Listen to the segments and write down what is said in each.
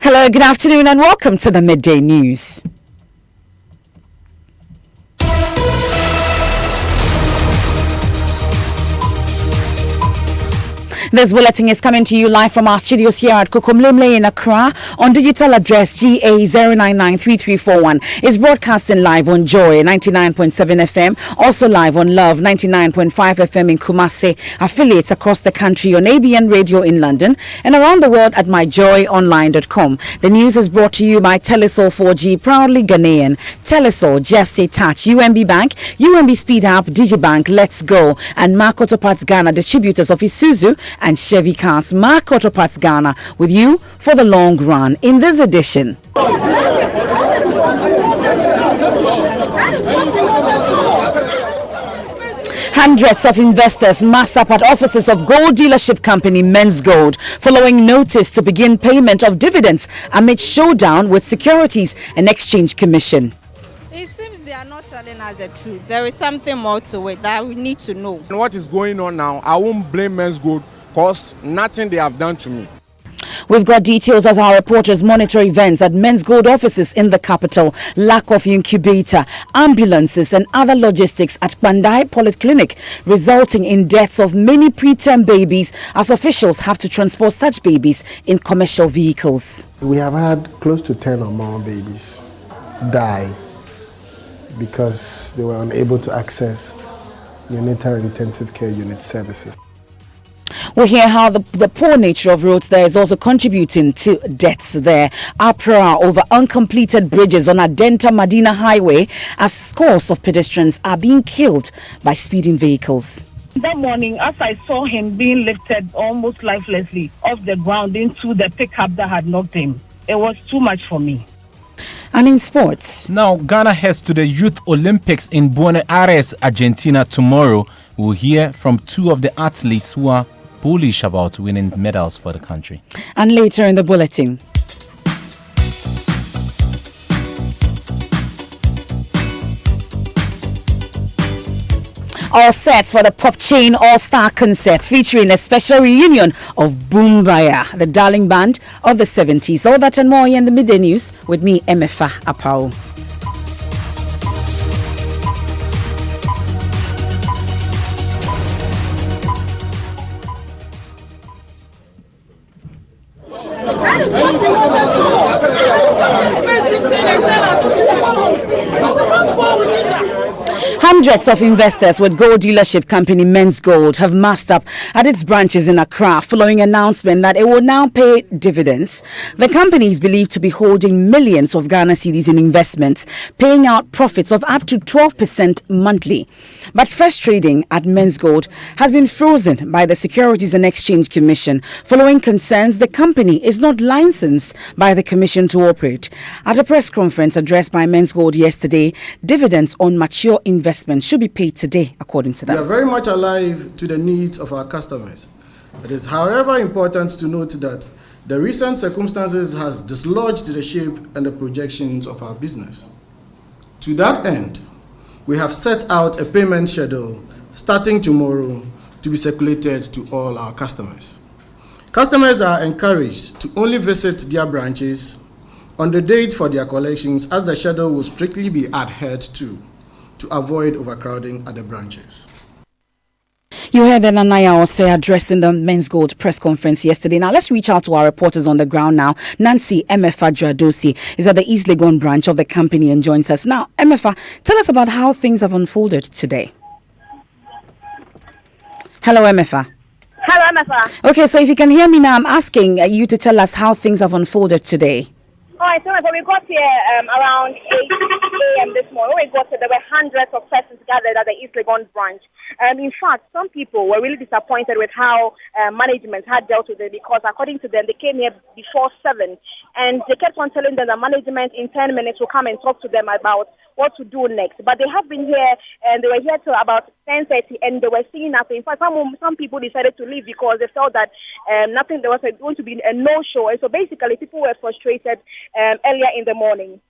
Hello, good afternoon and welcome to the Midday News. This bulletin is coming to you live from our studios here at Kukumlemle in Accra on digital address GA0993341. It's broadcasting live on Joy 99.7 FM, also live on Love 99.5 FM in Kumasi, affiliates across the country on ABN Radio in London and around the world at myjoyonline.com. The news is brought to you by Telesol 4G, proudly Ghanaian. Telesol, Just a Touch, UMB Bank, UMB Speed Up, Digibank, Let's Go, and Mark Auto Parts Ghana, distributors of Isuzu and Chevy cars. Mark Auto Parts Ghana with you for the long run. In this edition, hundreds of investors mass up at offices of gold dealership company Menzgold following notice to begin payment of dividends amid showdown with Securities and Exchange Commission. It seems they are not telling us the truth. There is something more to it that we need to know. And what is going on now, I won't blame Menzgold because nothing they have done to me. We've got details as our reporters monitor events at Menzgold offices in the capital, lack of incubator, ambulances and other logistics at Bandai Polyclinic, resulting in deaths of many preterm babies as officials have to transport such babies in commercial vehicles. We have had close to 10 or more babies die because they were unable to access neonatal intensive care unit services. We hear how the poor nature of roads there is also contributing to deaths there. Uproar over uncompleted bridges on Adenta Medina Highway as scores of pedestrians are being killed by speeding vehicles. That morning, as I saw him being lifted almost lifelessly off the ground into the pickup that had knocked him, it was too much for me. And in sports, now Ghana heads to the Youth Olympics in Buenos Aires, Argentina tomorrow. We'll hear from two of the athletes who are bullish about winning medals for the country. And later in the bulletin, all sets for the pop chain all-star concert featuring a special reunion of Boombaya, the darling band of the 70s. All that and more here in the Midday News with me, Emefa Apao. Hundreds of investors with gold dealership company Menzgold have massed up at its branches in Accra following announcement that it will now pay dividends. The company is believed to be holding millions of Ghana cedis in investments, paying out profits of up to 12% monthly. But fresh trading at Menzgold has been frozen by the Securities and Exchange Commission following concerns the company is not licensed by the Commission to operate. At a press conference addressed by Menzgold yesterday, dividends on mature investments should be paid today, according to them. We are very much alive to the needs of our customers. It is, however, important to note that the recent circumstances has dislodged the shape and the projections of our business. To that end, we have set out a payment schedule starting tomorrow to be circulated to all our customers. Customers are encouraged to only visit their branches on the date for their collections, as the schedule will strictly be adhered to avoid overcrowding at the branches. You heard the Nanaya Ose addressing the Menzgold press conference yesterday. Now let's reach out to our reporters on the ground now. Nancy Emefa Dradosi is at the East Legon branch of the company and joins us. Now, Emefa, tell us about how things have unfolded today. Hello, Emefa. Hello, Emefa. Okay, so if you can hear me now, I'm asking you to tell us how things have unfolded today. All right, so we got here around 8 a.m. this morning. When we got here, there were hundreds of persons gathered at the East Legon branch. In fact, some people were really disappointed with how management had dealt with it because, according to them, they came here before 7. And they kept on telling them that management in 10 minutes will come and talk to them about what to do next. But they have been here, and they were here till about 10:30, and they were seeing nothing. In fact, some people decided to leave because they felt that nothing, there was going to be a no-show. And so basically, people were frustrated earlier in the morning.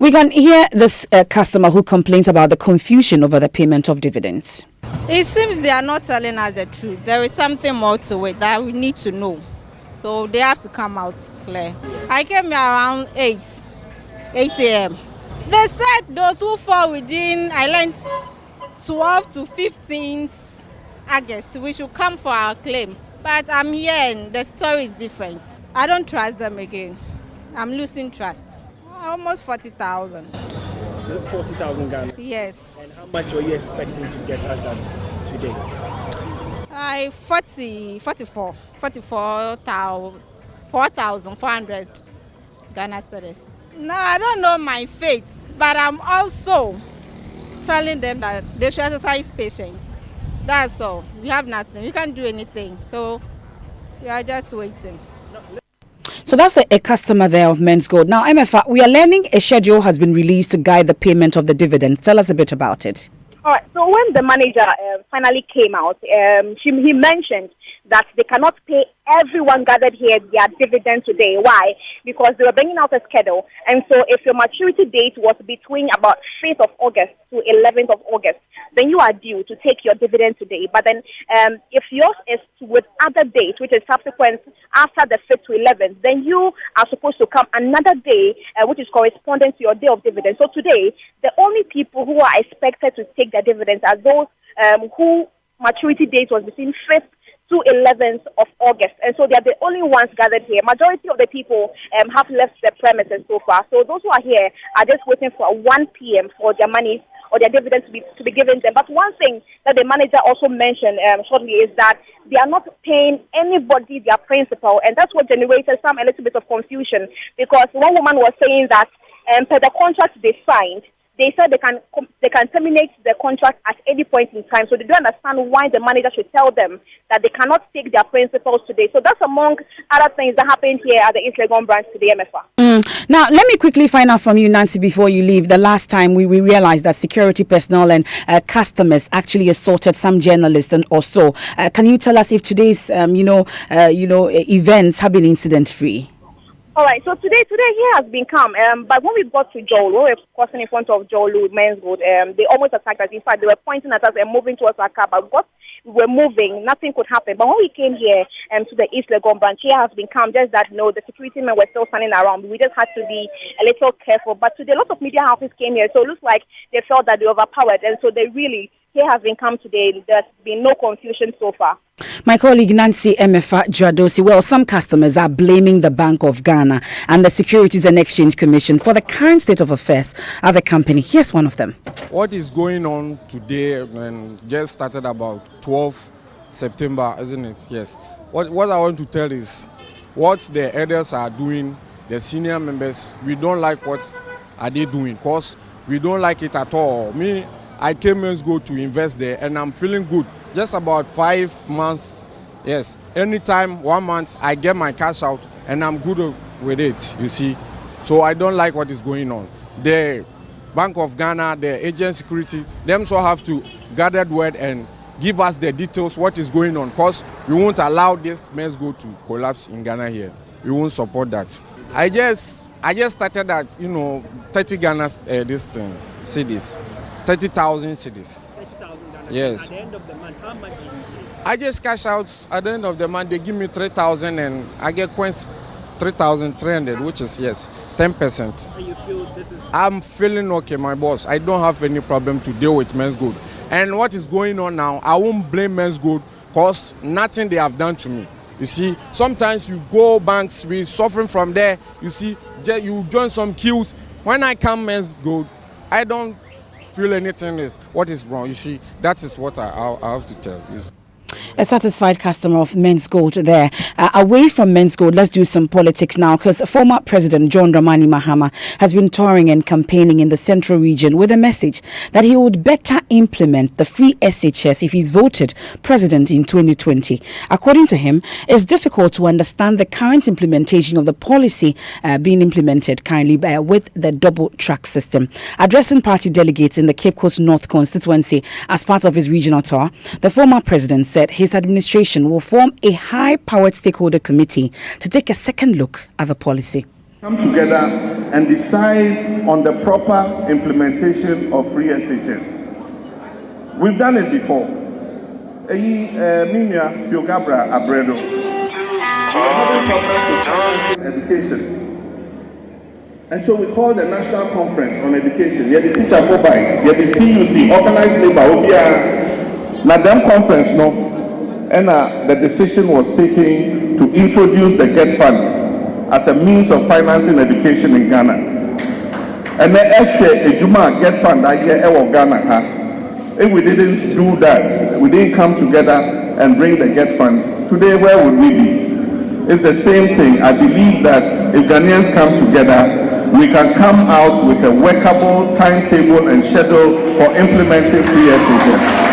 We can hear this customer who complains about the confusion over the payment of dividends. It seems they are not telling us the truth. There is something more to it that we need to know. So they have to come out clear. I came here around 8 a.m. They said those who fall within, I learned 12 to 15th August, we should come for our claim. But I'm here and the story is different. I don't trust them again. I'm losing trust. Almost 40,000. 40,000 Ghana? Yes. And how much are you expecting to get us at today? 4,400 Ghana cedis. No, I don't know my faith, but I'm also telling them that they should exercise patience. That's all. We have nothing. We can't do anything. So we are just waiting. So that's a customer there of Menzgold. Now, MFA, we are learning a schedule has been released to guide the payment of the dividends. Tell us a bit about it. All right. So when the manager finally came out, he mentioned that they cannot pay everyone gathered here their dividend today. Why? Because they were bringing out a schedule. And so if your maturity date was between about 5th of August to 11th of August, then you are due to take your dividend today. But then if yours is with other dates, which is subsequent after the 5th to 11th, then you are supposed to come another day, which is corresponding to your day of dividend. So today, the only people who are expected to take their dividends are those who maturity date was between 5th to 11th of August. And so they are the only ones gathered here. Majority of the people have left the premises so far. So those who are here are just waiting for 1 p.m. for their money or their dividends to be given them. But one thing that the manager also mentioned shortly is that they are not paying anybody their principal, and that's what generated a little bit of confusion, because one woman was saying that per the contract they signed, they said they can terminate the contract at any point in time. So they don't understand why the manager should tell them that they cannot take their principals today. So that's among other things that happened here at the East Legon branch today, MFA. Now, let me quickly find out from you, Nancy, before you leave. The last time we realized that security personnel and customers actually assaulted some journalists and also. Can you tell us if today's events have been incident-free? All right, so today here has been calm. But when we got to Joel, we were crossing in front of Joel with Menzgold. They almost attacked us. In fact, they were pointing at us and moving towards our car. But because we were moving, nothing could happen. But when we came here to the East Legon branch, here has been calm. Just that, the security men were still standing around. We just had to be a little careful. But today, a lot of media houses came here, so it looks like they felt that they were overpowered. And so they really, here has been calm today. There's been no confusion so far. My colleague Nancy Emefa Jadosi, well, some customers are blaming the Bank of Ghana and the Securities and Exchange Commission for the current state of affairs at the company. Here's one of them. What is going on today and just started about 12 September, isn't it? Yes. What I want to tell is what the elders are doing, the senior members, we don't like what are they doing, because we don't like it at all. Me, I came Menzgold to invest there and I'm feeling good. Just about 5 months, yes. Anytime, 1 month, I get my cash out and I'm good with it, you see. So I don't like what is going on. The Bank of Ghana, the agent security, them so have to gather word and give us the details, what is going on, because we won't allow this Menzgold to collapse in Ghana here. We won't support that. I just started at, 30 Ghana cities, 30,000 cities. Yes. At the end of the month, how much do you take? I just cash out at the end of the month. They give me 3,000 and I get coins 3,300, which is 10%. And you feel this is? I'm feeling okay, my boss. I don't have any problem to deal with Menzgold. And what is going on now, I won't blame Menzgold because nothing they have done to me. You see, sometimes you go banks, we suffering from there. You see, you join some queues. When I come Menzgold, I don't feel anything is what is wrong. You see, that is what I have to tell you. A satisfied customer of Menzgold there. Away from Menzgold, let's do some politics now, because former President John Dramani Mahama has been touring and campaigning in the central region with a message that he would better implement the free SHS if he's voted president in 2020. According to him, it's difficult to understand the current implementation of the policy being implemented currently with the double track system. Addressing party delegates in the Cape Coast North constituency as part of his regional tour, the former president said his administration will form a high-powered stakeholder committee to take a second look at the policy. Come together and decide on the proper implementation of free SHS. We've done it before. Minya Spiogabra Abredo. having problems with education. And so we called the National Conference on Education. Yeah, the teacher mobile, yeah, the TUC, organized labor, now them conference, no, and the decision was taken to introduce the GET Fund as a means of financing education in Ghana. And the actual Juma GET Fund, I hear Ghana. If we didn't do that, we didn't come together and bring the GET Fund, today where would we be? It's the same thing. I believe that if Ghanaians come together, we can come out with a workable timetable and schedule for implementing free SHS.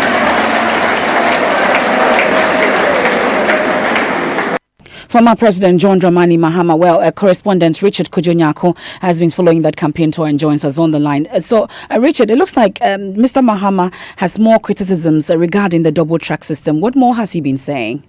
Former President John Dramani Mahama, well, correspondent Richard Kujonyako has been following that campaign tour and joins us on the line. So, Richard, it looks like Mr. Mahama has more criticisms regarding the double track system. What more has he been saying?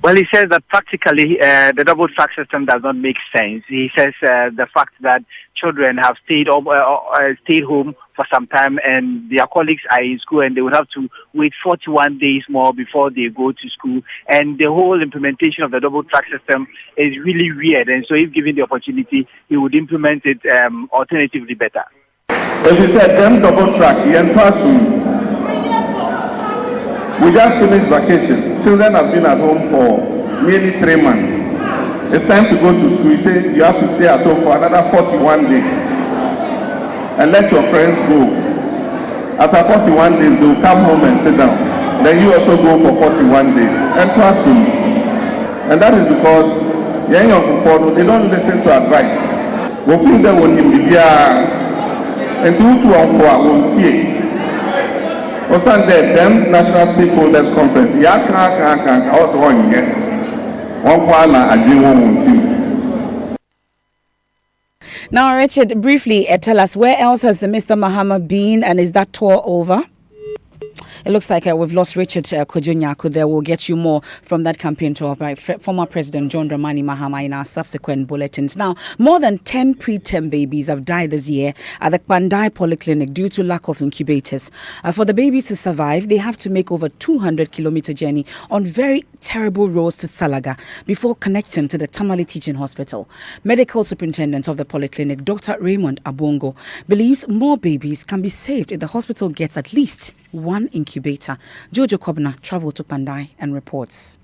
Well, he says that practically the double track system does not make sense. He says the fact that children have stayed home for some time and their colleagues are in school and they would have to wait 41 days more before they go to school. And the whole implementation of the double track system is really weird. And so if given the opportunity, he would implement it alternatively better. As you said, them double track, we just finished vacation. Children have been at home for nearly 3 months. It's time to go to school. You say you have to stay at home for another 41 days. And let your friends go. After 41 days, they'll come home and sit down. Then you also go for 41 days. And classroom. And that is because young people, they don't listen to advice. We feel that when you be and to also, them National Stakeholders Conference, also on Now, Richard, briefly tell us, where else has Mr. Mahama been, and is that tour over? It looks like we've lost Richard Kujonyako there. We'll get you more from that campaign tour by former President John Dramani Mahama in our subsequent bulletins. Now, more than 10 preterm babies have died this year at the Pandai Polyclinic due to lack of incubators. For the babies to survive, they have to make over 200-kilometer journey on very terrible roads to Salaga before connecting to the Tamale Teaching Hospital. Medical Superintendent of the Polyclinic, Dr. Raymond Abongo, believes more babies can be saved if the hospital gets at least one incubator. Jojo Kobna traveled to Pandai and reports.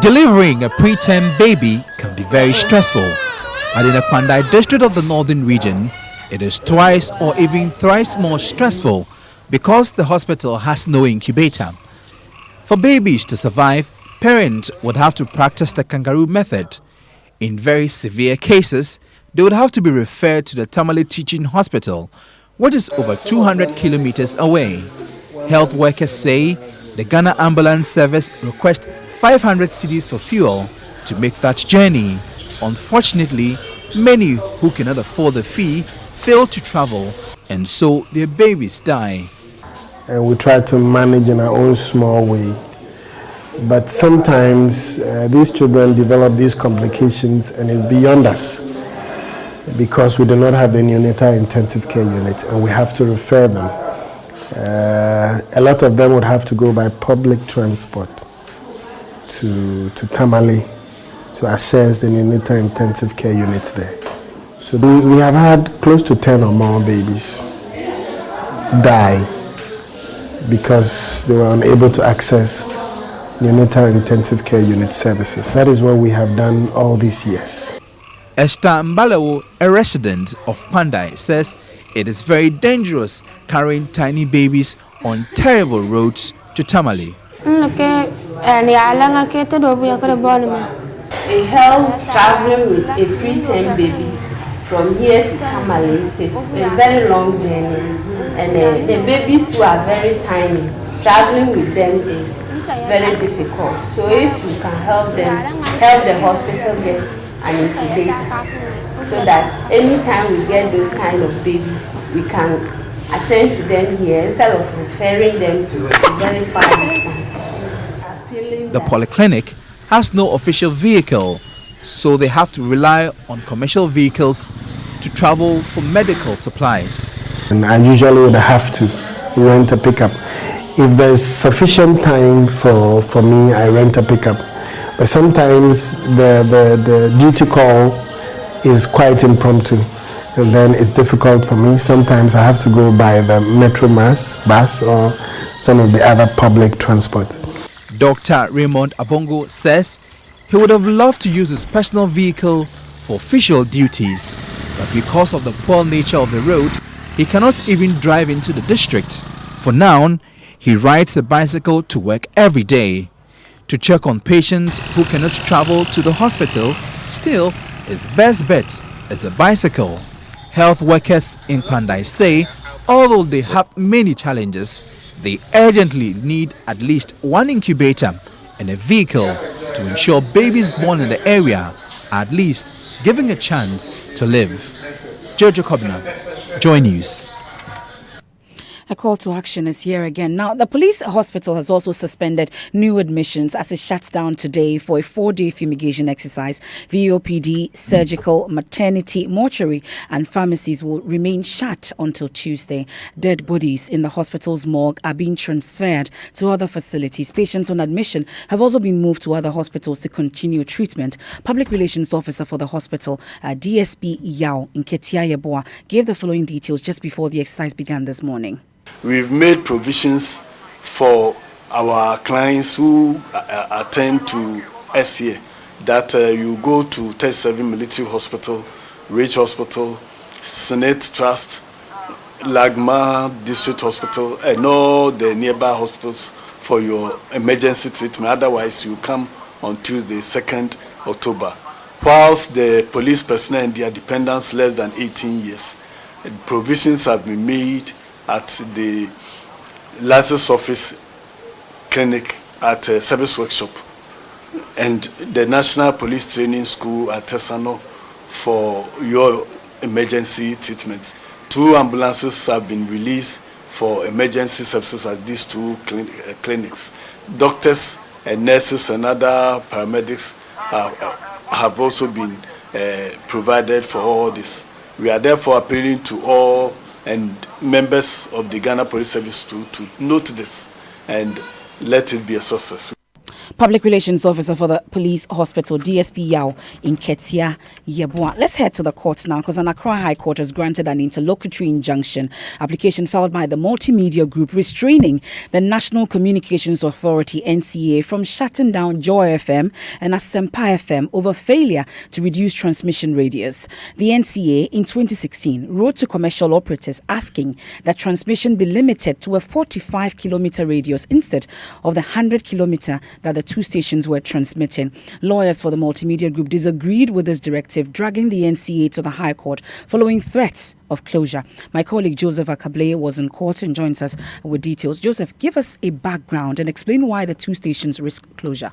Delivering a preterm baby can be very stressful. And in the Pandai district of the northern region, it is twice or even thrice more stressful because the hospital has no incubator. For babies to survive, parents would have to practice the kangaroo method. In very severe cases, they would have to be referred to the Tamale Teaching Hospital, which is over 200 kilometers away. Health workers say the Ghana Ambulance Service requests 500 cedis for fuel to make that journey. Unfortunately, many who cannot afford the fee fail to travel, and so their babies die. And we try to manage in our own small way. But sometimes these children develop these complications and it's beyond us, because we do not have the neonatal intensive care unit and we have to refer them. A lot of them would have to go by public transport to Tamale to access the neonatal intensive care units there. So we have had close to 10 or more babies die because they were unable to access neonatal intensive care unit services. That is what we have done all these years. Esther Mbalewo, a resident of Pandai, says it is very dangerous carrying tiny babies on terrible roads to Tamale. It helps traveling with a preterm baby from here to Tamale. It's a very long journey, and the babies too are very tiny. Traveling with them is very difficult. So if you can help them, help the hospital get an incubator, so that anytime we get those kind of babies, we can attend to them here instead of referring them to a very far distance. The polyclinic has no official vehicle, so they have to rely on commercial vehicles to travel for medical supplies. And I usually would have to rent a pickup. If there's sufficient time for me, I rent a pickup. But sometimes the duty call is quite impromptu, and then it's difficult for me. Sometimes I have to go by the Metro bus or some of the other public transport. Dr. Raymond Abongo says he would have loved to use his personal vehicle for official duties, but because of the poor nature of the road, he cannot even drive into the district. For now, he rides a bicycle to work every day. To check on patients who cannot travel to the hospital, still, his best bet is a bicycle. Health workers in Pandai say, although they have many challenges, they urgently need at least one incubator and a vehicle to ensure babies born in the area are at least giving a chance to live. Jojo Kobna, Joy News. A call to action is here again. Now, the police hospital has also suspended new admissions as it shuts down today for a 4-day fumigation exercise. VOPD, surgical, maternity, mortuary and pharmacies will remain shut until Tuesday. Dead bodies in the hospital's morgue are being transferred to other facilities. Patients on admission have also been moved to other hospitals to continue treatment. Public Relations Officer for the hospital, DSP Yao Nketia Yeboah, gave the following details just before the exercise began this morning. We've made provisions for our clients who attend to SCA that you go to 37 Military Hospital, Ridge Hospital, Senate Trust, Lagma District Hospital, and all the nearby hospitals for your emergency treatment. Otherwise, you come on Tuesday, 2nd October. Whilst the police personnel and their dependents less than 18 years, provisions have been made at the license office clinic at service workshop and the National Police Training School at Tesano for your emergency treatments. 2 ambulances have been released for emergency services at these 2 clinics. Doctors and nurses and other paramedics have also been provided for all this. We are therefore appealing to all and members of the Ghana Police Service to note this and let it be a success. Public Relations Officer for the Police Hospital, DSP Yao Nketia Yeboah. Let's head to the courts now, because an Accra High Court has granted an interlocutory injunction application filed by the multimedia group restraining the National Communications Authority, NCA, from shutting down Joy FM and Asempa FM over failure to reduce transmission radius. The NCA in 2016 wrote to commercial operators asking that transmission be limited to a 45-kilometer radius instead of the 100-kilometer that the 2 stations were transmitting. Lawyers for the multimedia group disagreed with this directive, dragging the NCA to the High Court following threats of closure. My colleague Joseph Akable was in court and joins us with details. Joseph, give us a background and explain why the 2 stations risk closure.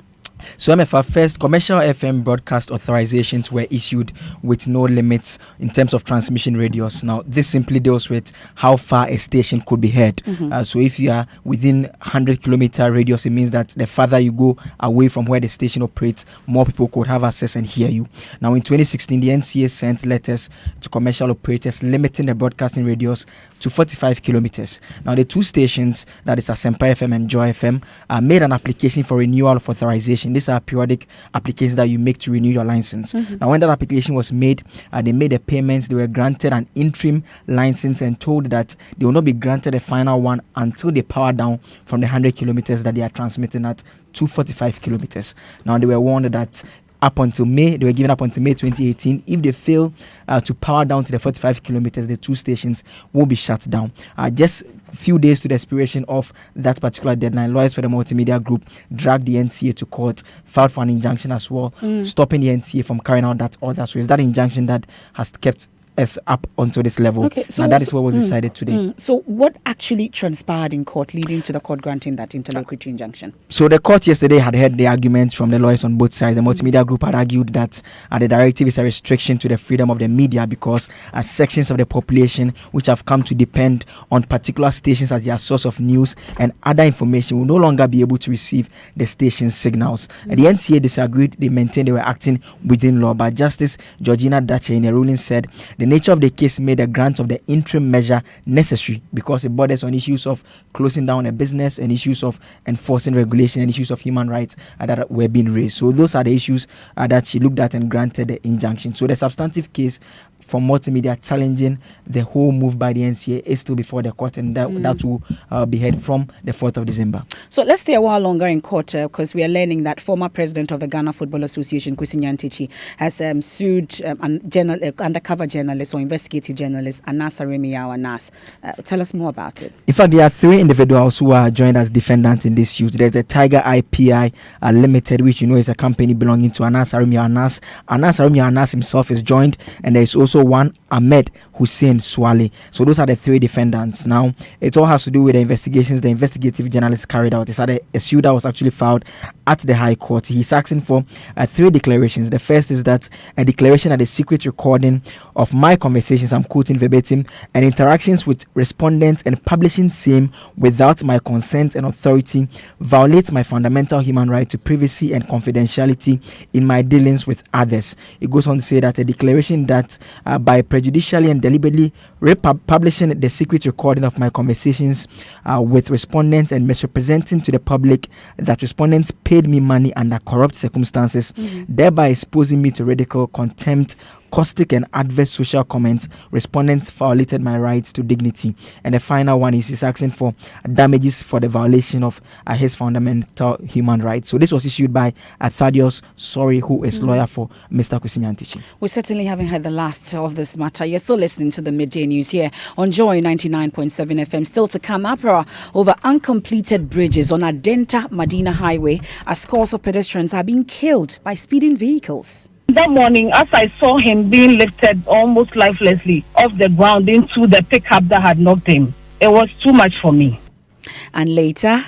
So MFR, first, commercial FM broadcast authorizations were issued with no limits in terms of transmission radius. Now, this simply deals with how far a station could be heard. So if you are within 100-kilometer radius, it means that the farther you go away from where the station operates, more people could have access and hear you. Now, in 2016, the NCA sent letters to commercial operators limiting the broadcasting radius to 45 kilometers. Now, the 2 stations, that is Asempa FM and Joy FM, made an application for renewal of authorization. These are periodic applications that you make to renew your license. Now, when that application was made, they made the payments. They were granted an interim license and told that they will not be granted a final one until they power down from the 100 kilometers that they are transmitting at 245 kilometers. Now, they were warned that up until May, they were given up until May 2018. If they fail to power down to the 45 kilometers, the 2 stations will be shut down. Just few days to the expiration of that particular deadline, lawyers for the multimedia group dragged the NCA to court, filed for an injunction as well, stopping the NCA from carrying out that order. So it's that injunction that has kept us up onto this level. Okay, so that is what was decided today. So what actually transpired in court leading to the court granting that interlocutory injunction? So the court yesterday had heard the arguments from the lawyers on both sides. The multimedia group had argued that the directive is a restriction to the freedom of the media because sections of the population which have come to depend on particular stations as their source of news and other information will no longer be able to receive the station's signals. The NCA disagreed. They maintained they were acting within law, but Justice Georgina Dache in a ruling said The nature of the case made the grant of the interim measure necessary because it borders on issues of closing down a business and issues of enforcing regulation and issues of human rights that were being raised. So those are the issues that she looked at and granted the injunction. So the substantive case from multimedia challenging the whole move by the NCA is still before the court, and that will be heard from the 4th of December. So let's stay a while longer in court because we are learning that former president of the Ghana Football Association, Kwesi Nyantakyi, has sued undercover journalist or investigative journalist Anas Aremiyaw Anas. Tell us more about it. In fact, there are 3 individuals who are joined as defendants in this suit. There's the Tiger IPI Limited, which is a company belonging to Anas Aremiyaw Anas. Anas Aremiyaw Anas himself is joined, and there is also one Ahmed Hussein Swale. So those are the 3 defendants. Now, it all has to do with the investigations the investigative journalists carried out. It's a suit that was actually filed at the High Court. He's asking for 3 declarations. The first is that a declaration that the secret recording of my conversations, I'm quoting verbatim, and interactions with respondents and publishing same without my consent and authority violates my fundamental human right to privacy and confidentiality in my dealings with others. It goes on to say that a declaration that by prejudicially and deliberately publishing the secret recording of my conversations with respondents and misrepresenting to the public that respondents paid me money under corrupt circumstances, thereby exposing me to ridicule, contempt, caustic and adverse social comments, respondents violated my rights to dignity. And the final one is he's asking for damages for the violation of his fundamental human rights. So this was issued by Thaddeus Sorry, who is lawyer for Mr. Kwesi Nyantakyi. We certainly haven't heard the last of this matter. You're still listening to the Midday News here on Joy 99.7 FM. Still to come, uproar over uncompleted bridges on Adenta Medina Highway as scores of pedestrians are being killed by speeding vehicles. That morning, as I saw him being lifted almost lifelessly off the ground into the pickup that had knocked him, it was too much for me. And later,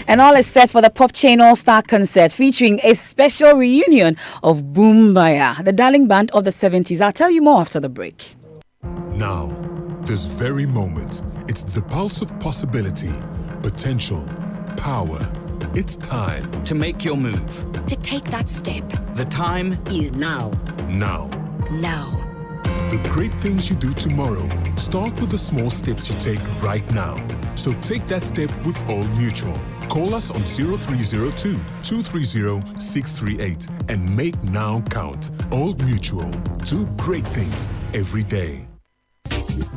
and all is set for the Pop Chain All-Star concert featuring a special reunion of Boombaya, the darling band of the 70s. I'll tell you more after the break. Now, this very moment, it's the pulse of possibility, potential, power. It's time to make your move, to take that step. The time is now. Now. The great things you do tomorrow start with the small steps you take right now. So take that step with Old Mutual. Call us on 0302 230 638 and make now count. Old Mutual. Do great things every day.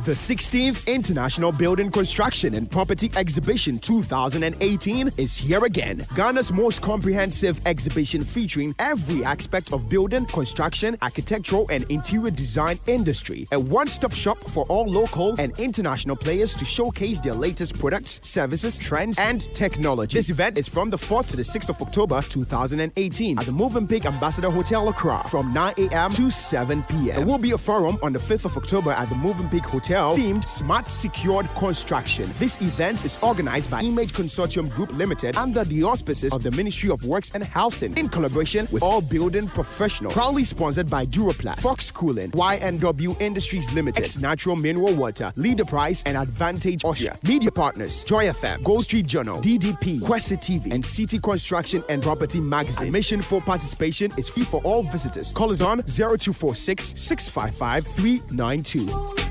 The 16th International Building Construction and Property Exhibition 2018 is here again. Ghana's most comprehensive exhibition featuring every aspect of building, construction, architectural and interior design industry. A one-stop shop for all local and international players to showcase their latest products, services, trends and technology. This event is from the 4th to the 6th of October 2018 at the Movenpick Ambassador Hotel Accra from 9 a.m. to 7 p.m. There will be a forum on the 5th of October at the Movenpick Hotel themed Smart Secured Construction. This event is organized by Image Consortium Group Limited under the auspices of the Ministry of Works and Housing in collaboration with all building professionals. Proudly sponsored by Duraplast, Fox Cooling, YNW Industries Limited, X Natural Mineral Water, Leader Price and Advantage Austria. Media partners Joy FM, Gold Street Journal, DDP, Kwesi TV and City Construction and Property Magazine. Admission for participation is free for all visitors. Call us on 0246 655 392.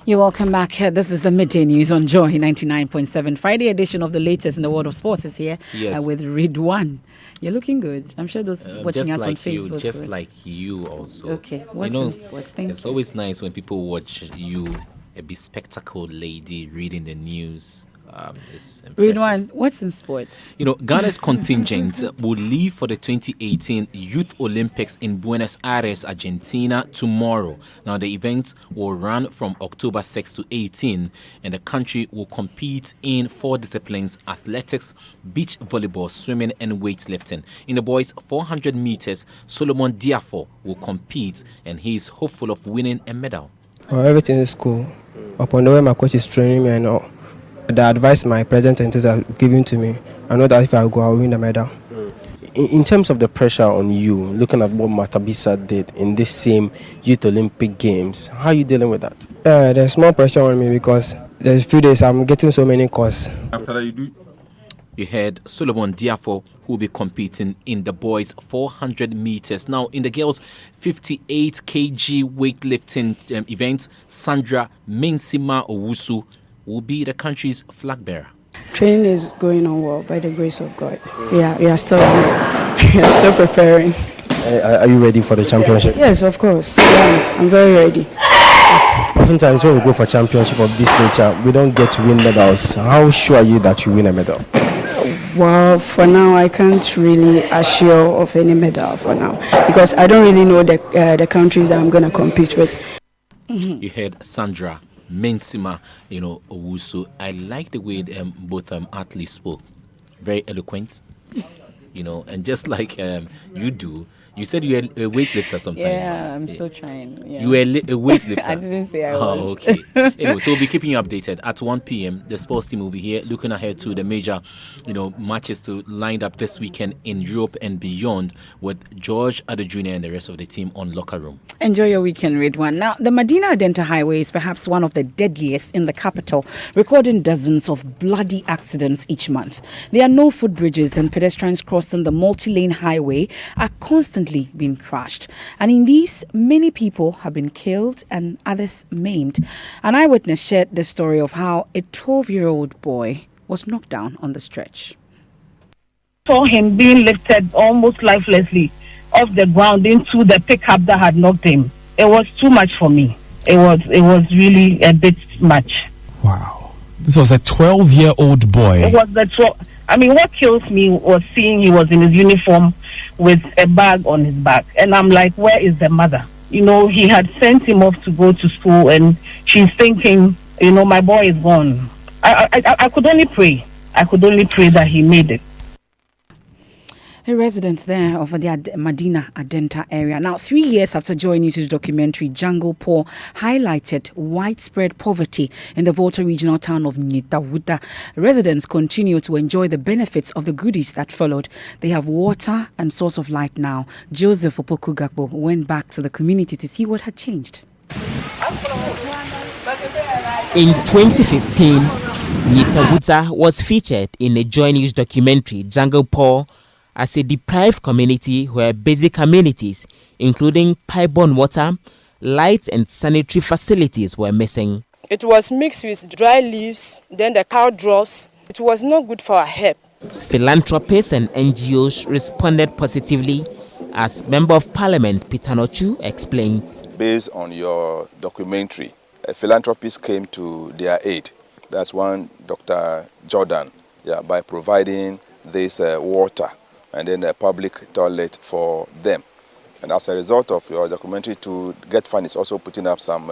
You're welcome back. This is the Midday News on Joy 99.7. Friday edition of the latest in the world of sports is here with Ridwan. You're looking good. I'm sure those watching us on Facebook. Just like you also. Okay, what's in sports? Thank it's you. always nice when people watch you, a bespectacled lady, reading the news. It's impressive. Ridwan, what's in sports? Ghana's contingent will leave for the 2018 Youth Olympics in Buenos Aires, Argentina tomorrow. Now, the event will run from October 6 to 18, and the country will compete in 4 disciplines: athletics, beach volleyball, swimming, and weightlifting. In the boys' 400 meters, Solomon Diafo will compete, and he is hopeful of winning a medal. Everything is cool. Upon the way my coach is training me and all, the advice my present entities are giving to me, I know that if I go, I'll win the medal. In terms of the pressure on you, looking at what Matabisa did in this same Youth Olympic Games, how are you dealing with that? There's more pressure on me because there's a few days I'm getting so many calls. After that, you do You heard Solomon Diafo, who will be competing in the boys 400 meters. Now, in the girls 58 kg weightlifting event, Sandra Mensima Owusu will be the country's flag bearer. Training is going on well by the grace of God. Yeah, we are still we are still preparing. Are you ready for the championship? Yes, of course. Yeah, I'm very ready. Oftentimes when we go for championship of this nature, we don't get to win medals. How sure are you that you win a medal? Well, for now, I can't really assure of any medal for now because I don't really know the countries that I'm going to compete with. You heard Sandra Mensima, Owusu. I like the way both athletes spoke. Very eloquent, and just like you do. You said you were a weightlifter sometime. Yeah, I'm still trying. Yeah. You were a weightlifter? I didn't say I was. Oh, okay. Anyway, so we'll be keeping you updated. At 1 p.m., the sports team will be here looking ahead to the major, matches to lined up this weekend in Europe and beyond with George Addo Jr. and the rest of the team on Locker Room. Enjoy your weekend, Ridwan. Now, the Medina-Adenta Highway is perhaps one of the deadliest in the capital, recording dozens of bloody accidents each month. There are no footbridges and pedestrians crossing the multi-lane highway are constantly being crashed. And in these, many people have been killed and others maimed. An eyewitness shared the story of how a 12-year-old boy was knocked down on the stretch. Saw him being lifted almost lifelessly off the ground into the pickup that had knocked him. It was too much for me. It was really a bit much. Wow. This was a 12-year-old boy. It was what kills me was seeing he was in his uniform with a bag on his back. And I'm like, where is the mother? He had sent him off to go to school and she's thinking, my boy is gone. I could only pray. I could only pray that he made it. A resident there of the Medina-Adenta area. Now, 3 years after Joy News' documentary Jungle Poor highlighted widespread poverty in the Volta regional town of Nyitawuta, residents continue to enjoy the benefits of the goodies that followed. They have water and source of light now. Joseph Opokugakbo went back to the community to see what had changed. In 2015, Nyitawuta was featured in a Joy News documentary Jungle Poor as a deprived community where basic amenities, including pipe-borne water, light and sanitary facilities were missing. It was mixed with dry leaves, then the cow drops. It was not good for our health. Philanthropists and NGOs responded positively, as Member of Parliament Peter Nochu explains. Based on your documentary, philanthropists came to their aid. That's one, Dr. Jordan, by providing this water and then a public toilet for them. And as a result of your documentary, to get fund is also putting up some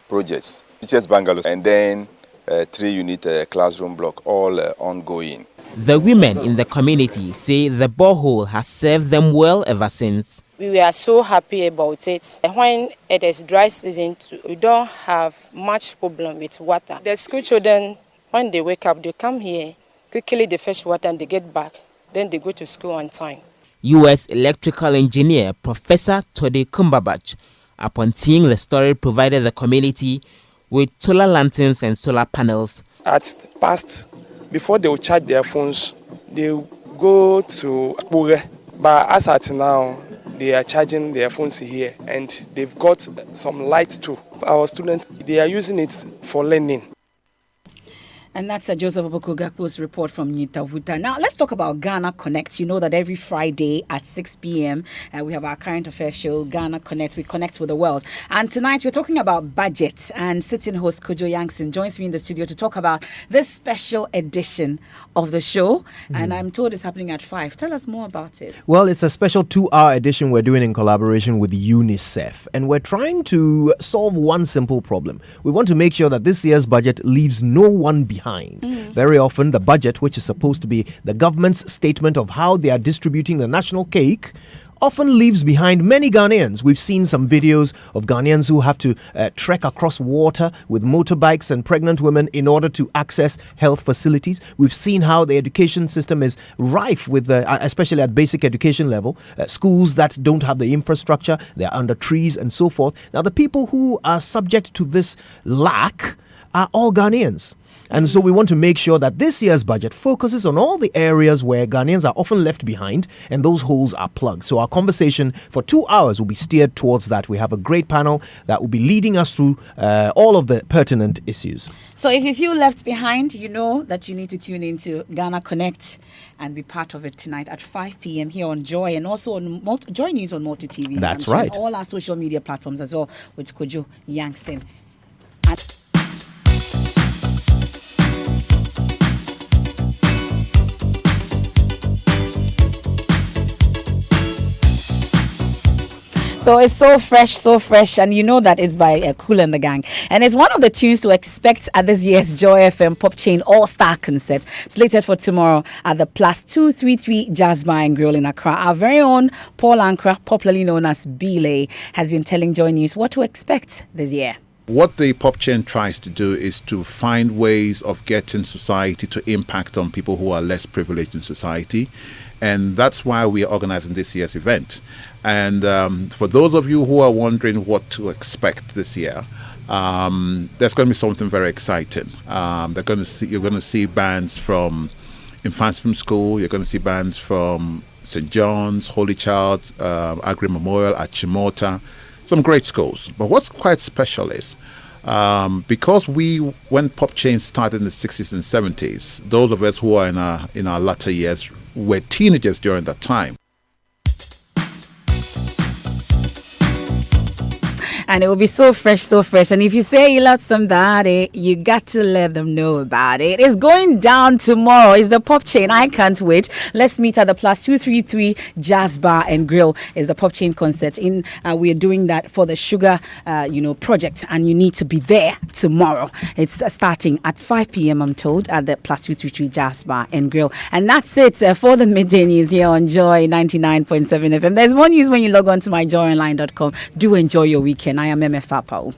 projects. Teachers bungalows and then 3-unit classroom block, all ongoing. The women in the community say the borehole has served them well ever since. We were so happy about it. When it is dry season, we don't have much problem with water. The school children, when they wake up, they come here, quickly they fetch water and they get back. Then they go to school on time. U.S. electrical engineer Professor Tode Kumbabach, upon seeing the story, provided the community with solar lanterns and solar panels. At the past, before they would charge their phones, they go to Akure. But as at now, they are charging their phones here and they've got some light too. Our students, they are using it for learning. And that's Joseph Obokogakpo's report from Nyitawuta. Now, let's talk about Ghana Connect. You know that every Friday at 6 p.m., we have our current affairs show, Ghana Connect. We connect with the world. And tonight, we're talking about budget. And sitting host Kojo Yankson joins me in the studio to talk about this special edition of the show. And I'm told it's happening at 5. Tell us more about it. Well, it's a special 2-hour edition we're doing in collaboration with UNICEF. And we're trying to solve one simple problem. We want to make sure that this year's budget leaves no one behind. Very often, the budget, which is supposed to be the government's statement of how they are distributing the national cake, often leaves behind many Ghanaians. We've seen some videos of Ghanaians who have to trek across water with motorbikes and pregnant women in order to access health facilities. We've seen how the education system is rife with, especially at basic education level, schools that don't have the infrastructure, they're under trees and so forth. Now, the people who are subject to this lack are all Ghanaians. And so we want to make sure that this year's budget focuses on all the areas where Ghanaians are often left behind and those holes are plugged. So our conversation for 2 hours will be steered towards that. We have a great panel that will be leading us through all of the pertinent issues. So if you feel left behind, you know that you need to tune into Ghana Connect and be part of it tonight at 5 p.m. here on Joy and also on Joy News on Multi TV. That's right. On all our social media platforms as well with Kojo Yangson. So it's so fresh, and you know that it's by Cool and the Gang. And it's one of the tunes to expect at this year's Joy FM Pop Chain All-Star Concert, slated for tomorrow at the Plus 233 Jazz Bar and Grill in Accra. Our very own Paul Ankra, popularly known as Belay, has been telling Joy News what to expect this year. What the pop chain tries to do is to find ways of getting society to impact on people who are less privileged in society. And that's why we are organizing this year's event. And for those of you who are wondering what to expect this year, there's going to be something very exciting. You're going to see bands from Infants Film School. You're going to see bands from St. John's, Holy Child's, Agri Memorial, Achimota, some great schools. But what's quite special is because when pop chains started in the 60s and 70s, those of us who are in our latter years were teenagers during that time. And it will be so fresh. And if you say you love somebody, you got to let them know about it. It's going down tomorrow. It's the Pop Chain. I can't wait. Let's meet at the Plus 233 Jazz Bar and Grill. It's the Pop Chain concert. We are doing that for the Sugar, project, and you need to be there tomorrow. It's starting at 5 p.m. I'm told at the Plus 233 Jazz Bar and Grill. And that's it for the midday news here on Joy 99.7 FM. There's more news when you log on to myjoyonline.com. Do enjoy your weekend. I am MF Apau.